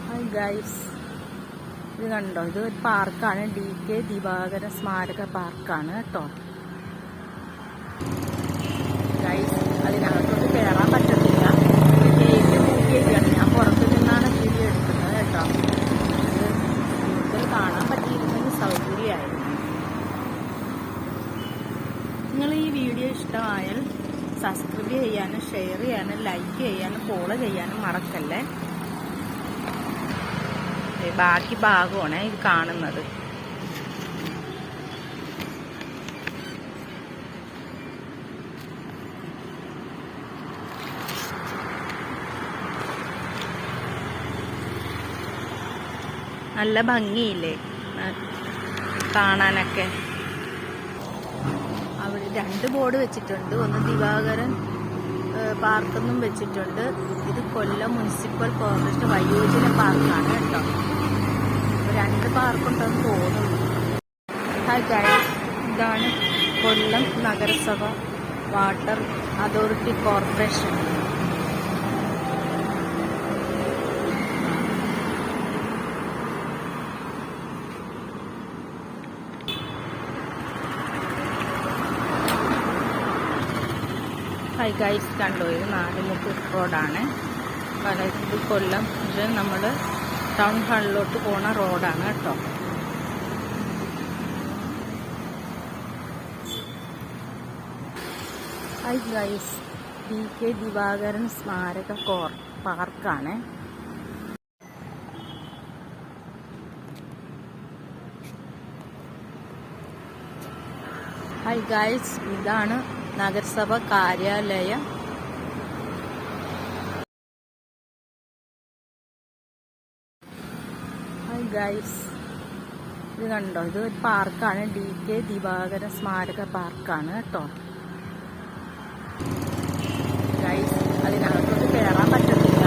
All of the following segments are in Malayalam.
ഹായ് ഗൈസ്, ഇത് കണ്ടോ? ഇത് ഒരു പാർക്കാണ്. DK ദിവാകര സ്മാരക പാർക്കാണ് കേട്ടോ ഗൈസ്. അതിനകത്തോട്ട് കയറാൻ പറ്റത്തില്ല, ഗേറ്റ് പൂട്ടിയൊക്കെയാണ്. ഞാൻ പുറത്തു നിന്നാണ് വീഡിയോ എടുക്കുന്നത് കേട്ടോ. ഇത് കൂടുതൽ കാണാൻ പറ്റിയിരുന്നെങ്കിൽ സൗകര്യമായിരുന്നു. നിങ്ങൾ ഈ വീഡിയോ ഇഷ്ടമായാൽ സബ്സ്ക്രൈബ് ചെയ്യാനും ഷെയർ ചെയ്യാനും ലൈക്ക് ചെയ്യാനും ഫോളോ ചെയ്യാനും മറക്കല്ലേ. ബാക്കി ഭാഗമാണ് ഇത് കാണുന്നത്. നല്ല ഭംഗിയില്ലേ കാണാനൊക്കെ. അവിടെ 2 ബോർഡ് വെച്ചിട്ടുണ്ട്. ഒന്ന് ദിവാകരൻ പാർക്കെന്നും വെച്ചിട്ടുണ്ട്. ഇത് കൊല്ലം മുനിസിപ്പൽ കോർപ്പറേഷൻ വയോജന പാർക്കാണ് കേട്ടോ. 2 പാർക്കുണ്ടെന്ന് തോന്നുന്നു. ഹായ് ഗൈസ്, ഇതാണ് കൊല്ലം നഗരസഭ water authority corporation. Hi guys, കണ്ടോ? ഇത് നാലുമുക്ക് റോഡാണ്. ഇത് കൊല്ലം. ഇത് നമ്മൾ ടൗൺ ഹാളിലോട്ട് പോണ റോഡാണ് കേട്ടോ. ഹായ് ഗൈസ്, DK ദിവാകരൻ സ്മാരക പാർക്കാണ്. ഹായ് ഗൈസ്, ഇതാണ് നഗരസഭ കാര്യാലയം. ഹായ് ഗൈസ്, ഇത് കണ്ടോ? ഇത് ഒരു പാർക്കാണ്. DK ദിവാകര സ്മാരക പാർക്കാണ് കേട്ടോ ഗൈസ്. അതിനകത്തോട്ട് കയറാൻ പറ്റത്തില്ല,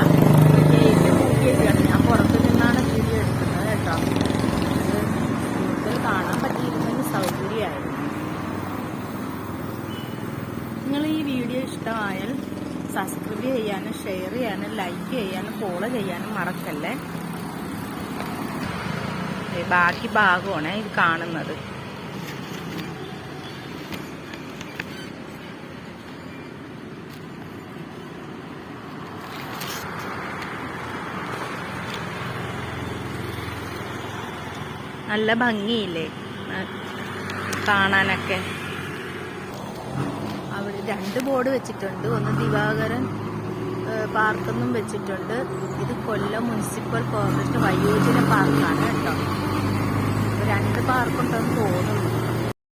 ഗേറ്റ് പൂട്ടിയൊക്കെയാണ്. ഞാൻ പുറത്തു നിന്നാണ് വീഡിയോ എടുക്കുന്നത് കേട്ടോ. ഇത് കൂടുതൽ കാണാൻ പറ്റിയിരുന്നെങ്കിൽ സൗകര്യമായിരുന്നു. നിങ്ങൾ ഈ വീഡിയോ ഇഷ്ടമായാൽ സബ്സ്ക്രൈബ് ചെയ്യാനും ഷെയർ ചെയ്യാനും ലൈക്ക് ചെയ്യാനും ഫോളോ ചെയ്യാനും മറക്കല്ലേ. ബാക്കി ഭാഗമാണ് ഇത് കാണുന്നത്. നല്ല ഭംഗിയില്ലേ കാണാനൊക്കെ. അവിടെ 2 ബോർഡ് വെച്ചിട്ടുണ്ട്. ഒന്ന് ദിവാകരൻ പാർക്കെന്നും വെച്ചിട്ടുണ്ട്. ഇത് കൊല്ലം മുനിസിപ്പൽ കോർപ്പറേഷൻ വയോജന പാർക്കാണ് കേട്ടോ. 2 പാർക്കുണ്ടെന്ന് തോന്നുന്നു.